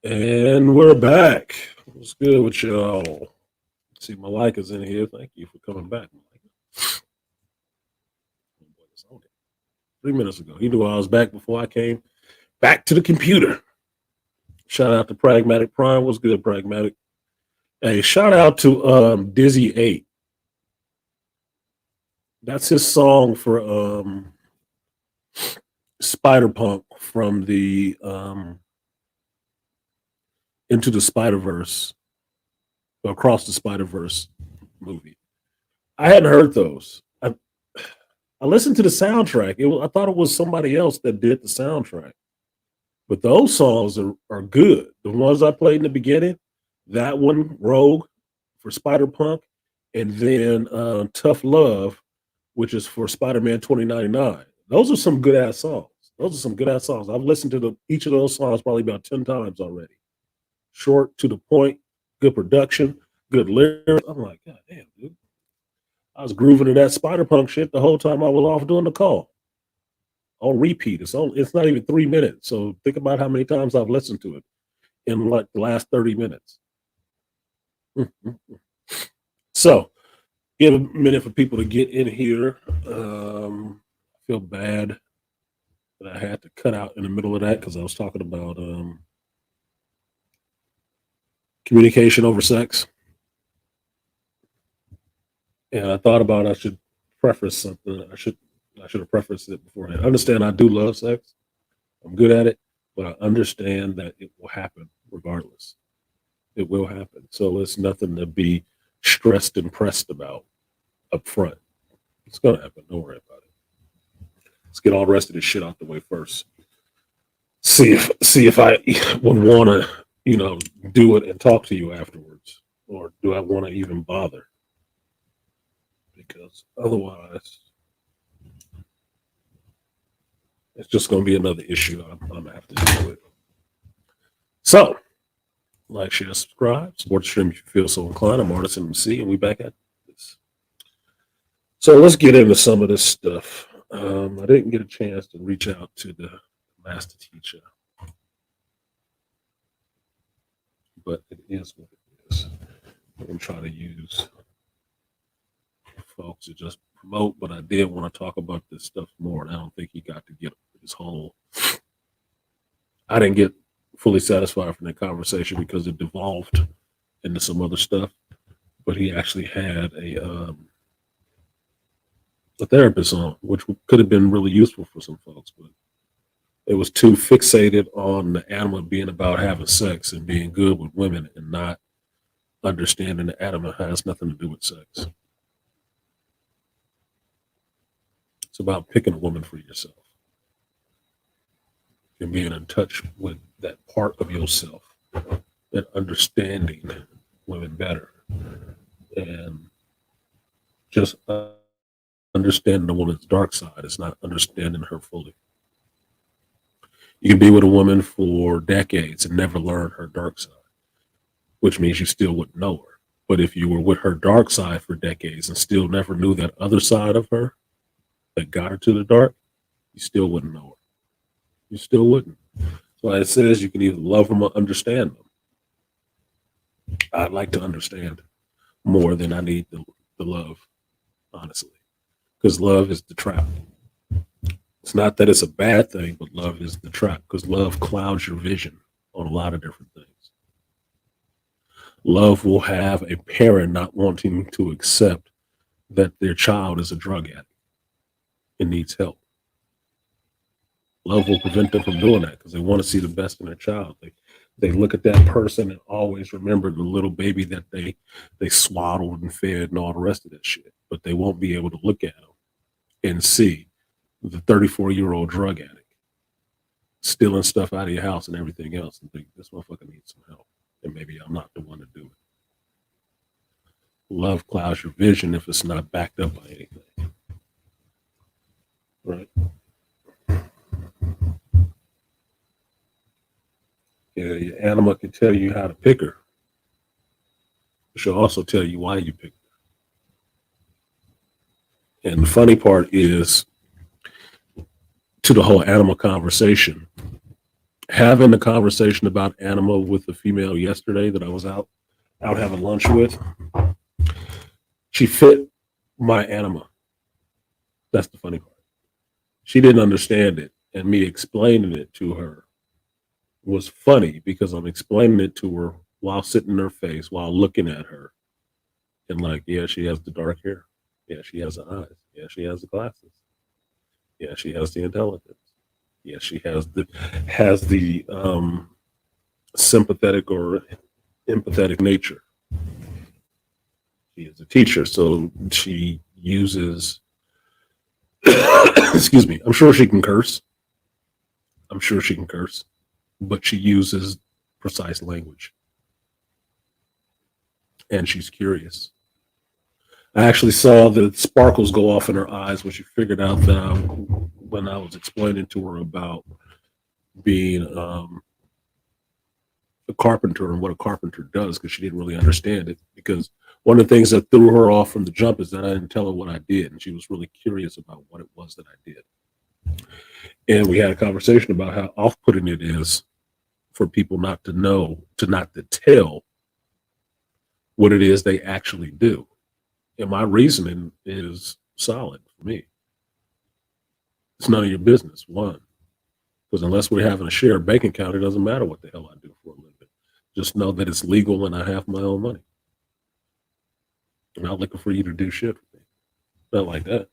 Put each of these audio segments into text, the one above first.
And we're back. What's good with y'all? See, Malika's in here. Thank you for coming back, Malika. 3 minutes ago. He knew I was back before I came back to the computer. Shout out to Pragmatic Prime. What's good, Pragmatic? Hey, shout out to Dizzy 8. That's his song for Spider Punk from the Into the Spider Verse, Across the Spider Verse movie. I hadn't heard those. I listened to the soundtrack. I thought it was somebody else that did the soundtrack, but those songs are good. The ones I played in the beginning, that one, Rogue, for Spider Punk, and then Tough Love, which is for Spider Man 2099. Those are some good ass songs. Those are some good ass songs. I've listened to each of those songs probably about 10 times already. Short, to the point, good production, good lyrics. I'm like, God damn, dude. I was grooving to that Spider Punk shit the whole time I was off doing the call on repeat. It's not even 3 minutes. So think about how many times I've listened to it in like the last 30 minutes. So give a minute for people to get in here. I feel bad that I had to cut out in the middle of that because I was talking about communication over sex. And I thought about I should preface something. I should have prefaced it beforehand. I understand I do love sex. I'm good at it, but I understand that it will happen regardless. It will happen. So it's nothing to be stressed and pressed about up front. It's gonna happen. Don't worry about it. Let's get all the rest of this shit out the way first. See if I would want to, do it and talk to you afterwards, or do I want to even bother? Because otherwise, it's just going to be another issue I'm going to have to deal with. So, like, share, subscribe, support the stream if you feel so inclined. I'm Artisan MC, and we back at this. So let's get into some of this stuff. I didn't get a chance to reach out to the master teacher, but it is what it is. I'm going to try to use folks to just promote, but I did want to talk about this stuff more, and I don't think he got to get his whole. I didn't get fully satisfied from that conversation because it devolved into some other stuff. But he actually had a therapist on, which could have been really useful for some folks, but it was too fixated on the anima being about having sex and being good with women and not understanding the anima has nothing to do with sex. It's about picking a woman for yourself and being in touch with that part of yourself and understanding women better and just understanding the woman's dark side. It's not understanding her fully. You can be with a woman for decades and never learn her dark side, which means you still wouldn't know her. But if you were with her dark side for decades and still never knew that other side of her that got her to the dark, you still wouldn't know her. You still wouldn't. So it says you can either love them or understand them. I'd like to understand more than I need the love, honestly, because love is the trap. It's not that it's a bad thing, but love is the trap because love clouds your vision on a lot of different things. Love will have a parent not wanting to accept that their child is a drug addict and needs help. Love will prevent them from doing that because they want to see the best in their child. They look at that person and always remember the little baby that they swaddled and fed and all the rest of that shit. But they won't be able to look at them and see the 34-year-old drug addict stealing stuff out of your house and everything else and think this motherfucker needs some help. And maybe I'm not the one to do it. Love clouds your vision if it's not backed up by anything. Right? Yeah, your anima can tell you how to pick her. She'll also tell you why you picked her. And the funny part is, to the whole animal conversation, having a conversation about anima with the female yesterday that I was out having lunch with. She fit my anima. That's the funny part. She didn't understand it, and me explaining it to her was funny because I'm explaining it to her while sitting in her face, while looking at her, and like, yeah, she has the dark hair. Yeah, she has the eyes. Yeah, she has the glasses. Yeah, she has the intelligence. Yeah, she has the sympathetic or empathetic nature. She is a teacher, so she uses. Excuse me. I'm sure she can curse. I'm sure she can curse, but she uses precise language, and she's curious. I actually saw the sparkles go off in her eyes when she figured out that when I was explaining to her about being a carpenter and what a carpenter does, because she didn't really understand it. Because one of the things that threw her off from the jump is that I didn't tell her what I did, and she was really curious about what it was that I did. And we had a conversation about how off-putting it is for people not to know, to not to tell what it is they actually do. And my reasoning is solid for me. It's none of your business. One, because unless we're having a shared bank account, it doesn't matter what the hell I do for a living. Just know that it's legal and I have my own money. I'm not looking for you to do shit for me. Not like that.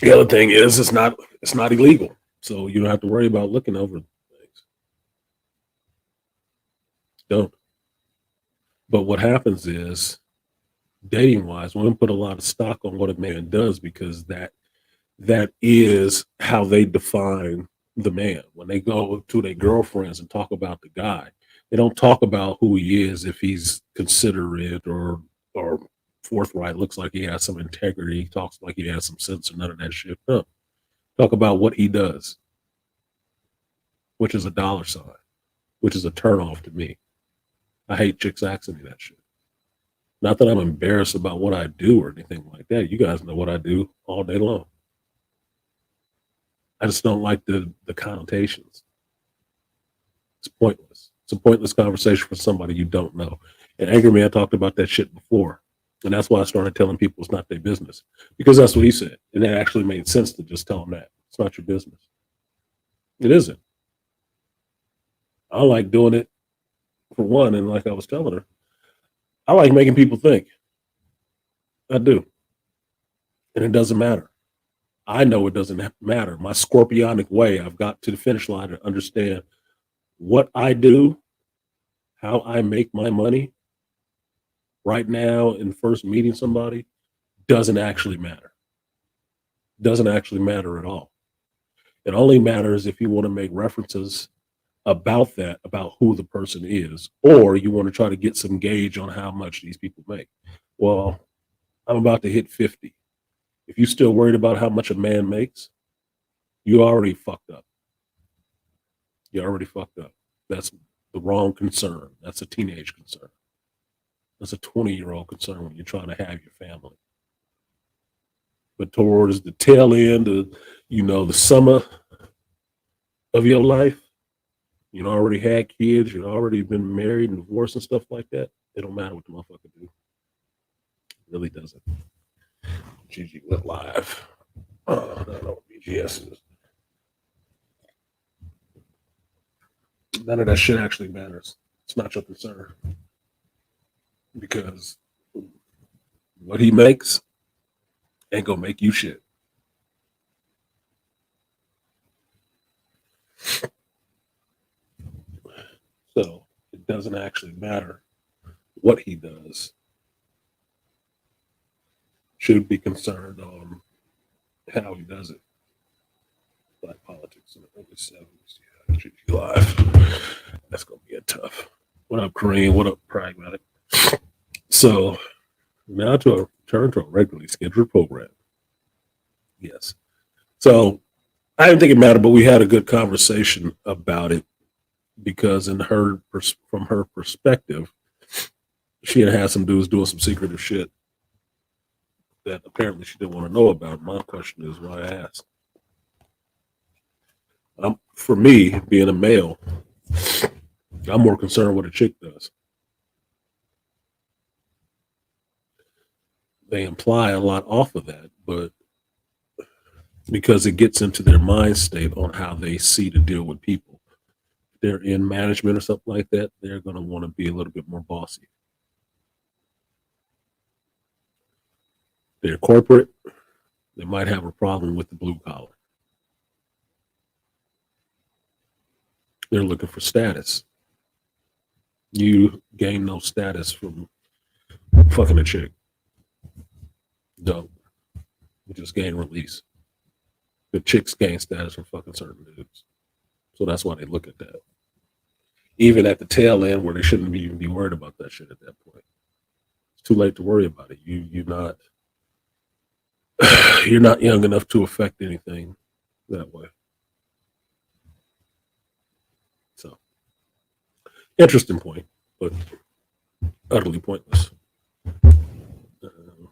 The other thing is it's not illegal. So you don't have to worry about looking over things. Don't. But what happens is dating wise, women put a lot of stock on what a man does because that is how they define the man. When they go to their girlfriends and talk about the guy, they don't talk about who he is, if he's considerate or forthright, looks like he has some integrity, talks like he has some sense, or none of that shit. No. Talk about what he does, which is a dollar sign, which is a turnoff to me. I hate chicks asking me that shit. Not that I'm embarrassed about what I do or anything like that. You guys know what I do all day long. I just don't like the connotations. It's pointless. It's a pointless conversation for somebody you don't know. And Angry Man talked about that shit before. And that's why I started telling people it's not their business. Because that's what he said. And it actually made sense to just tell them that. It's not your business. It isn't. I like doing it for one. And like I was telling her, I like making people think. I do. And it doesn't matter. I know it doesn't matter. My scorpionic way, I've got to the finish line to understand what I do, how I make my money right now in first meeting somebody doesn't actually matter. Doesn't actually matter at all. It only matters if you want to make references about that, about who the person is, or you want to try to get some gauge on how much these people make. Well, I'm about to hit 50. If you're still worried about how much a man makes, you already fucked up. You already fucked up. That's the wrong concern. That's a teenage concern. That's a 20-year-old concern when you're trying to have your family. But towards the tail end of, the summer of your life, you already had kids, you already been married and divorced and stuff like that. It don't matter what the motherfucker do. It really doesn't. GG went live. Oh, I don't know what BGS is. None of that shit actually matters. It's not your concern. Because what he makes ain't gonna make you shit. So it doesn't actually matter what he does. Should be concerned on how he does it. Black politics in the early 70s. Yeah, GG live. That's gonna be a tough. What up, Kareem? What up, Pragmatic? So now to return to a regularly scheduled program. Yes. So I didn't think it mattered, but we had a good conversation about it because from her perspective, she had some dudes doing some secretive shit that apparently she didn't want to know about. My question is why I asked. for me, being a male, I'm more concerned what a chick does. They imply a lot off of that, but because it gets into their mind state on how they see to deal with people. If they're in management or something like that, they're going to want to be a little bit more bossy. They're corporate, they might have a problem with the blue collar. They're looking for status. You gain no status from fucking a chick. Don't. You just gain release. The chicks gain status from fucking certain dudes. So that's why they look at that. Even at the tail end where they shouldn't even be worried about that shit at that point. It's too late to worry about it. You're not you're not young enough to affect anything that way. So interesting point, but utterly pointless.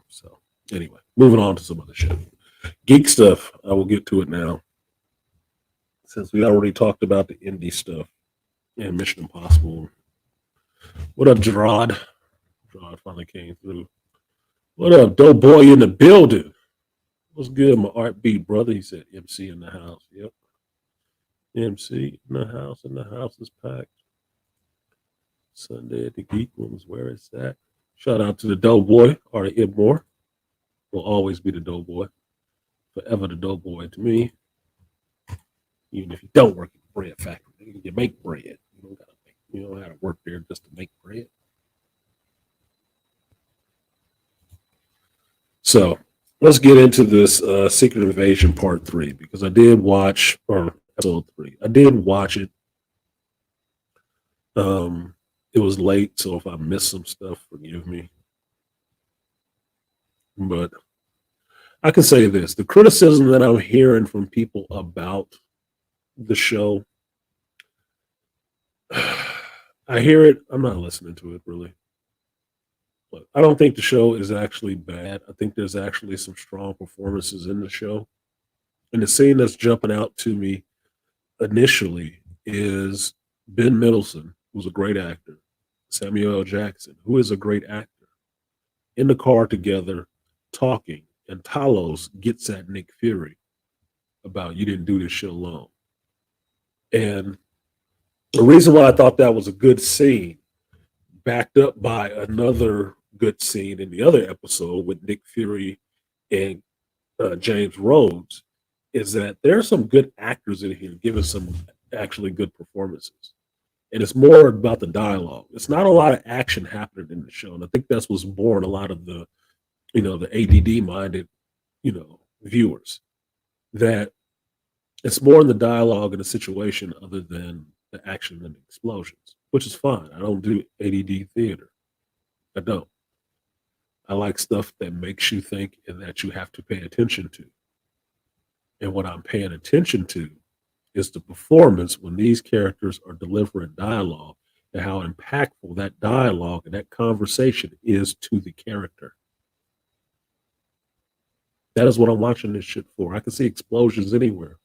So anyway, moving on to some other shit. Geek stuff. I will get to it now. Since we already talked about the indie stuff and Mission Impossible. What up, Gerard? Gerard finally came through. What up, dope boy in the building? What's good, my art beat brother? He said MC in the house. Yep. MC in the house, and the house is packed. Sunday at the Geek Rooms, where is that? Shout out to the dope boy, Art Ibmore. Will always be the dope boy. Forever the dope boy to me. Even if you don't work at the bread factory, you make bread. You don't have to work there just to make bread. So let's get into this Secret Invasion Part 3 because I did watch, or Episode 3. I did watch it. It was late, so if I missed some stuff, forgive me. But I can say this: the criticism that I'm hearing from people about the show, I hear it. I'm not listening to it really. But I don't think the show is actually bad. I think there's actually some strong performances in the show. And the scene that's jumping out to me initially is Ben Mendelsohn, who's a great actor, Samuel L. Jackson, who is a great actor, in the car together talking. And Talos gets at Nick Fury about you didn't do this shit alone. And the reason why I thought that was a good scene, backed up by another good scene in the other episode with Nick Fury and James Rhodes, is that there are some good actors in here giving some actually good performances. And it's more about the dialogue. It's not a lot of action happening in the show. And I think that's what's born a lot of the, the ADD minded, viewers, that it's more in the dialogue and the situation other than the action and the explosions, which is fine. I don't do ADD theater. I don't. I like stuff that makes you think and that you have to pay attention to. And what I'm paying attention to is the performance when these characters are delivering dialogue and how impactful that dialogue and that conversation is to the character. That is what I'm watching this shit for. I can see explosions anywhere.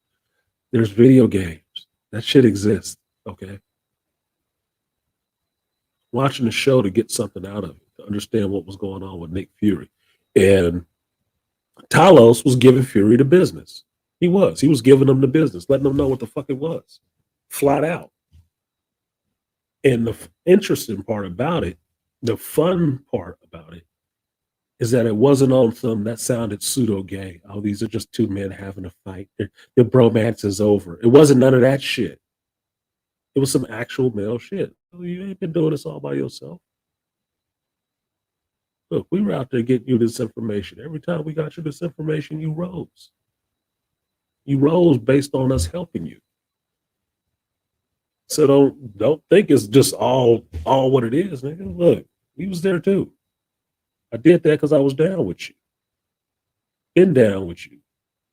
There's video games. That shit exists. Okay. Watching the show to get something out of it, to understand what was going on with Nick Fury. And Talos was giving Fury the business. He was. He was giving them the business, letting them know what the fuck it was, flat out. And the interesting part about it, the fun part about it, is that it wasn't on some that sounded pseudo gay. Oh, these are just two men having a fight. Their bromance is over. It wasn't none of that shit. It was some actual male shit. You ain't been doing this all by yourself. Look, we were out there getting you this information. Every time we got you this information, you rose. You rose based on us helping you. So don't think it's just all what it is, nigga. Look, we was there too. I did that because I was down with you. Been down with you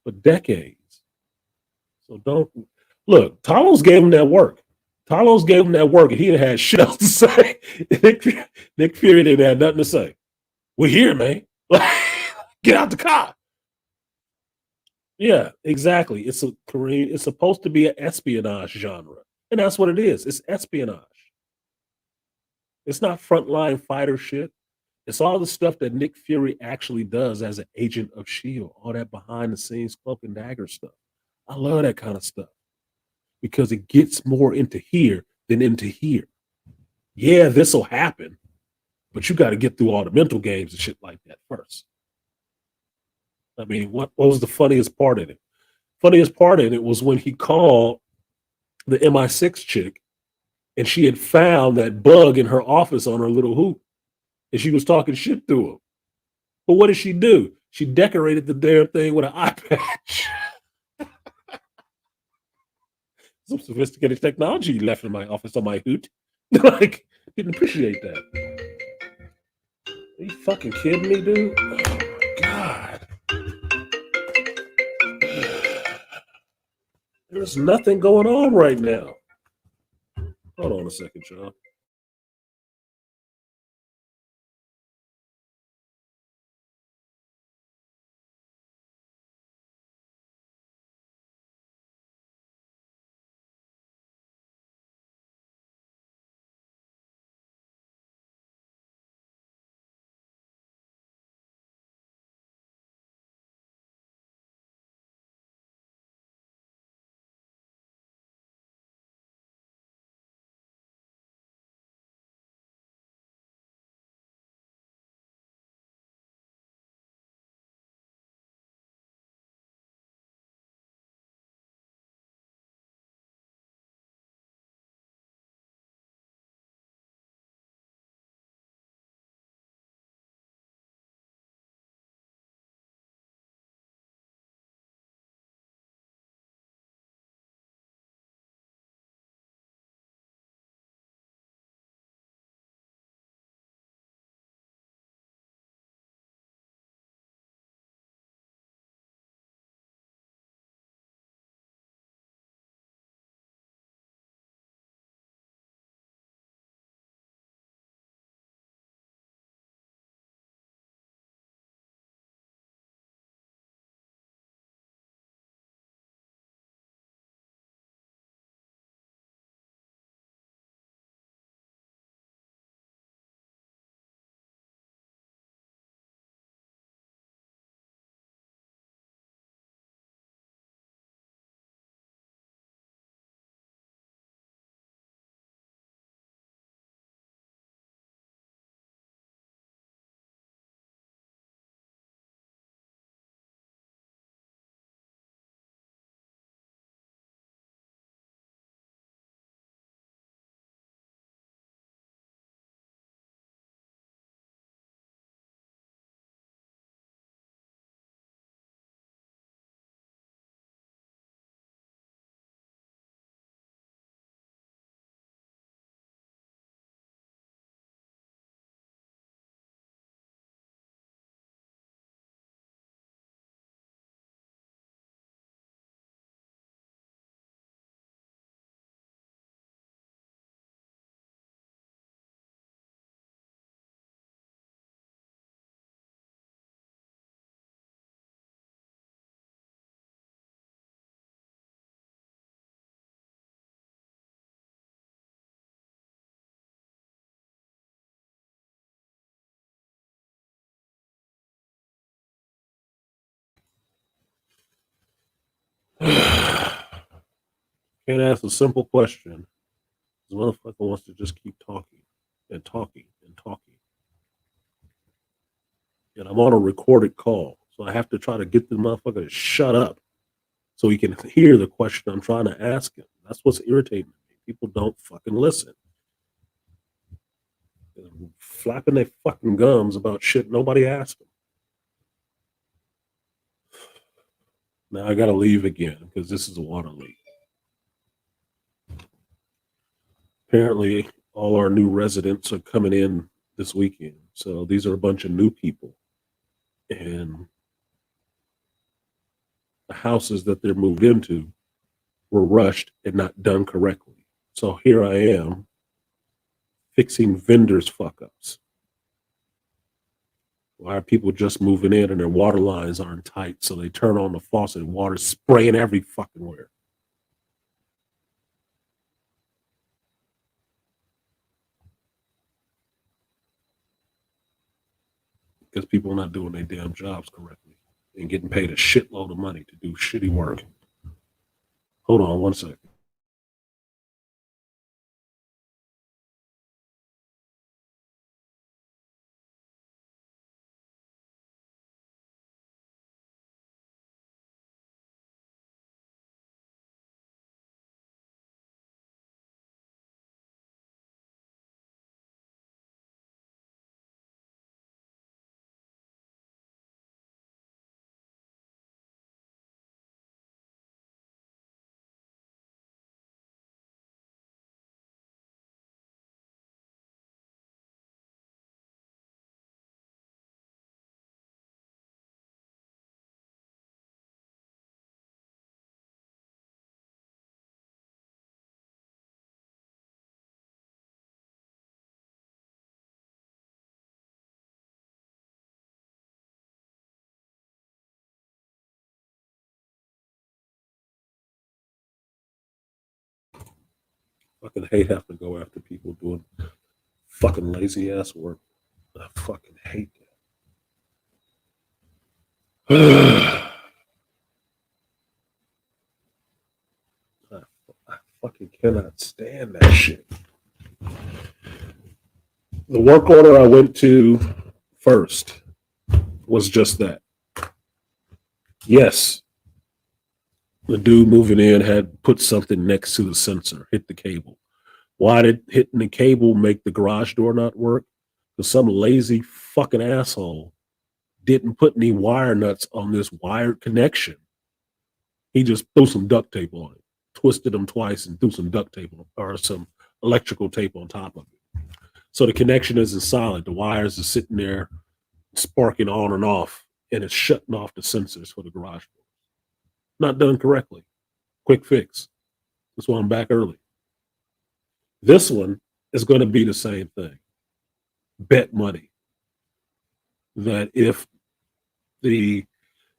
for decades. So don't look. Talos gave him that work. Talos gave him that work, and he had shit else to say. Nick Fury didn't have nothing to say. We're here, man. Get out the car. Yeah, exactly. It's a Korean. It's supposed to be an espionage genre, and that's what it is. It's espionage. It's not frontline fighter shit. It's all the stuff that Nick Fury actually does as an agent of Shield. All that behind the scenes cloak and dagger stuff. I love that kind of stuff because it gets more into here than into here. Yeah, this will happen, but you got to get through all the mental games and shit like that first. I mean, what was the funniest part in it? Funniest part in it was when he called the MI6 chick and she had found that bug in her office on her little hoop and she was talking shit to him. But what did she do? She decorated the damn thing with an eye patch. Some sophisticated technology left in my office on my hoot. Like, didn't appreciate that. Are you fucking kidding me, dude? Oh my god. There's nothing going on right now. Hold on a second, John. Can't ask a simple question. This motherfucker wants to just keep talking and talking and talking. And I'm on a recorded call. So I have to try to get the motherfucker to shut up so he can hear the question I'm trying to ask him. That's what's irritating me. People don't fucking listen. They're flapping their fucking gums about shit nobody asked them. Now I gotta leave again because this is a water leak. Apparently, all our new residents are coming in this weekend. So these are a bunch of new people. And the houses that they're moved into were rushed and not done correctly. So here I am fixing vendors' fuck ups. Why are people just moving in and their water lines aren't tight? So they turn on the faucet and water's spraying every fucking where. Because people are not doing their damn jobs correctly and getting paid a shitload of money to do shitty work. Hold on one second. Fucking hate having to go after people doing fucking lazy ass work. I fucking hate that. I, I fucking cannot stand that shit. The work order I went to first was just that. Yes, the dude moving in had put something next to the sensor, hit the cable. Why did hitting the cable make the garage door not work? Because some lazy fucking asshole didn't put any wire nuts on this wired connection. He just threw some duct tape on it, twisted them twice, and threw some duct tape or some electrical tape on top of it. So the connection isn't solid. The wires are sitting there sparking on and off, and it's shutting off the sensors for the garage door. Not done correctly. Quick fix. That's why I'm back early. This one is going to be the same thing. Bet money that the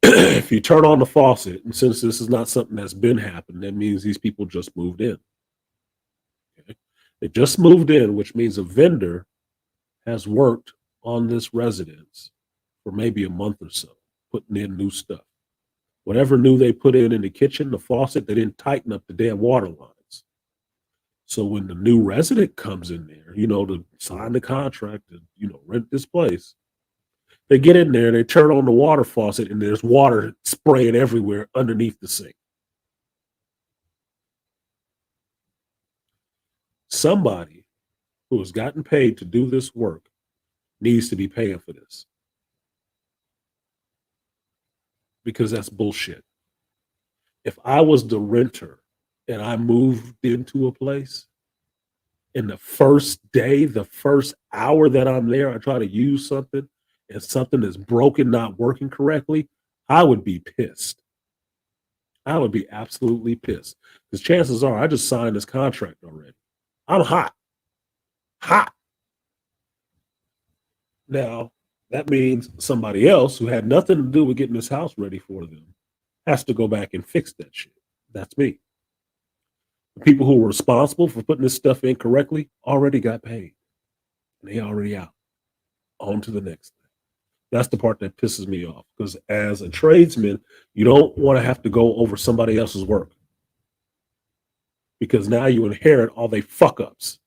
if you turn on the faucet, and since this is not something that's been happening, that means these people just moved in. Okay? They just moved in, which means a vendor has worked on this residence for maybe a month or so, putting in new stuff. Whatever new they put in the kitchen, the faucet, they didn't tighten up the damn water lines. So when the new resident comes in there, to sign the contract to, rent this place, they get in there, they turn on the water faucet, and there's water spraying everywhere underneath the sink. Somebody who has gotten paid to do this work needs to be paying for this because that's bullshit. If I was the renter and I moved into a place, in the first day, the first hour that I'm there, I try to use something and something is broken, not working correctly, I would be pissed. I would be absolutely pissed because chances are I just signed this contract already. I'm hot, hot. Now, that means somebody else who had nothing to do with getting this house ready for them has to go back and fix that shit. That's me. The people who were responsible for putting this stuff in correctly already got paid. They already out. On to the next thing. That's the part that pisses me off because as a tradesman, you don't want to have to go over somebody else's work because now you inherit all they fuck ups,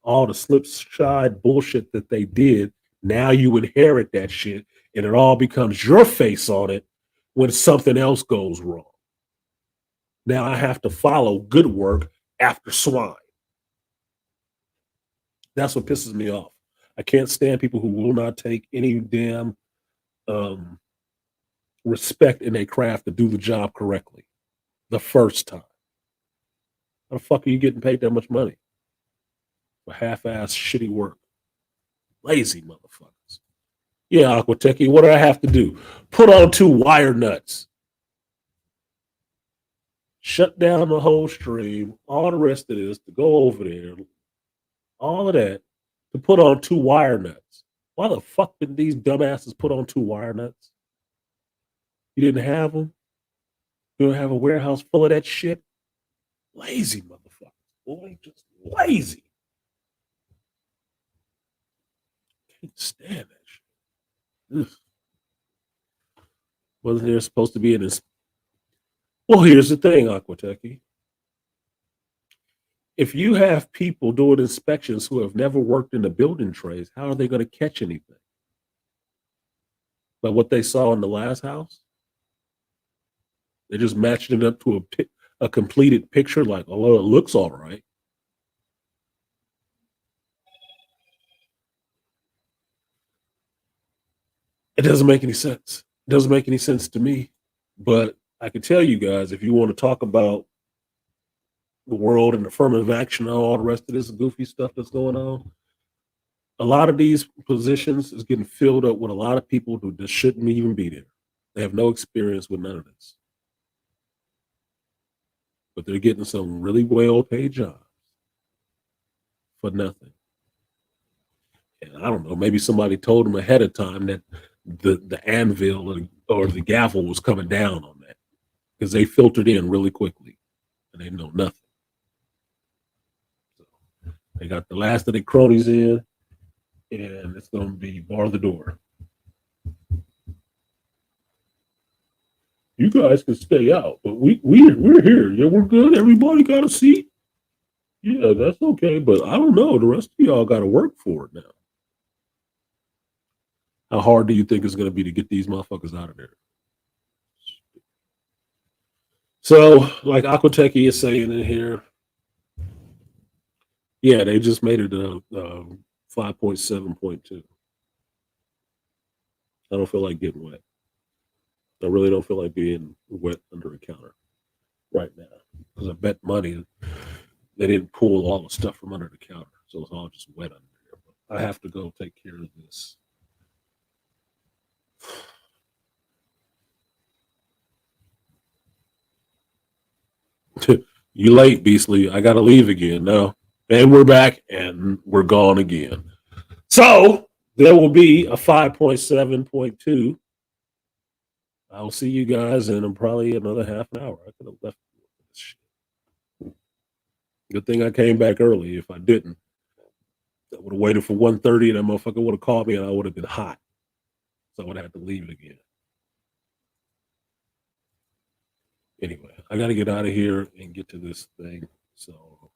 all the slipshod bullshit that they did. Now you inherit that shit and it all becomes your face on it when something else goes wrong. Now I have to follow good work after swine. That's what pisses me off. I can't stand people who will not take any damn um, respect in their craft to do the job correctly the first time. How the fuck are you getting paid that much money for half-ass shitty work? Lazy motherfuckers. Yeah, Aquatechie, what do I have to do? Put on two wire nuts. Shut down the whole stream, all the rest of this to go over there, all of that to put on two wire nuts. Why the fuck did these dumbasses put on 2 wire nuts? You didn't have them. You don't have a warehouse full of that shit. Lazy motherfuckers, boy, just lazy. Can't stand that shit. Ugh. Wasn't there supposed to be an Well, here's the thing, Aquateki. If you have people doing inspections who have never worked in the building trades, how are they going to catch anything? But what they saw in the last house, they're just matching it up to a completed picture. Like, oh, well, it looks all right. It doesn't make any sense. It doesn't make any sense to me. But I can tell you guys, if you want to talk about the world and affirmative action and all the rest of this goofy stuff that's going on, a lot of these positions is getting filled up with a lot of people who just shouldn't even be there. They have no experience with none of this, but they're getting some really well-paid jobs for nothing. And I don't know, maybe somebody told them ahead of time that the anvil or the gavel was coming down on that because they filtered in really quickly and they know nothing. So they got the last of the cronies in, and it's going to be bar the door. You guys can stay out, but we're here. Yeah, we're good. Everybody got a seat. Yeah, that's okay. But I don't know. The rest of y'all got to work for it now. How hard do you think it's going to be to get these motherfuckers out of there? So, like Aquateki is saying in here, yeah, they just made it a 5.7.2. I don't feel like getting wet. I really don't feel like being wet under a counter right now because I bet money they didn't pull all the stuff from under the counter, so it's all just wet under there. But I have to go take care of this. You late, Beastly. I gotta leave again. No. And we're back and we're gone again. So there will be a 5.7.2. I'll see you guys in probably another half an hour. I could have left this shit. Good thing I came back early. If I didn't, I would have waited for 1:30 and that motherfucker would have called me and I would have been hot. So I would have had to leave again. Anyway, I got to get out of here and get to this thing. So,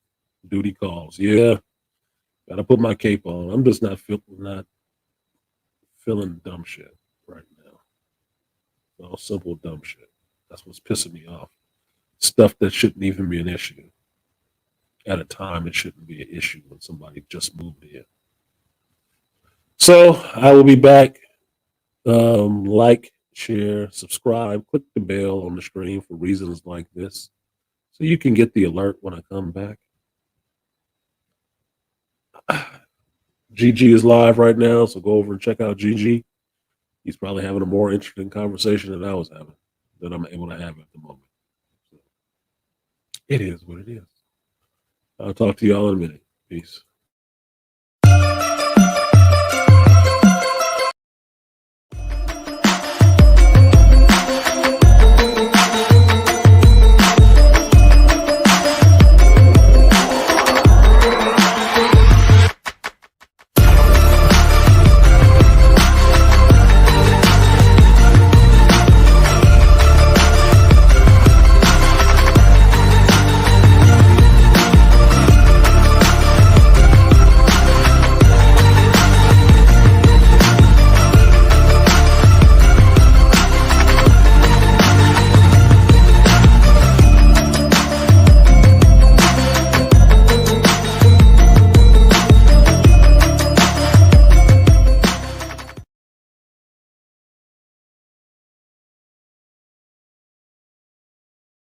duty calls. Yeah, got to put my cape on. I'm just not feeling dumb shit right now. Well, simple dumb shit. That's what's pissing me off. Stuff that shouldn't even be an issue. At a time, it shouldn't be an issue when somebody just moved in. So I will be back. Like, share, subscribe, click the bell on the screen for reasons like this so you can get the alert when I come back. GG is live right now, so go over and check out GG. He's probably having a more interesting conversation than I was having, that I'm able to have at the moment. So, it is what it is. I'll talk to y'all in a minute. Peace.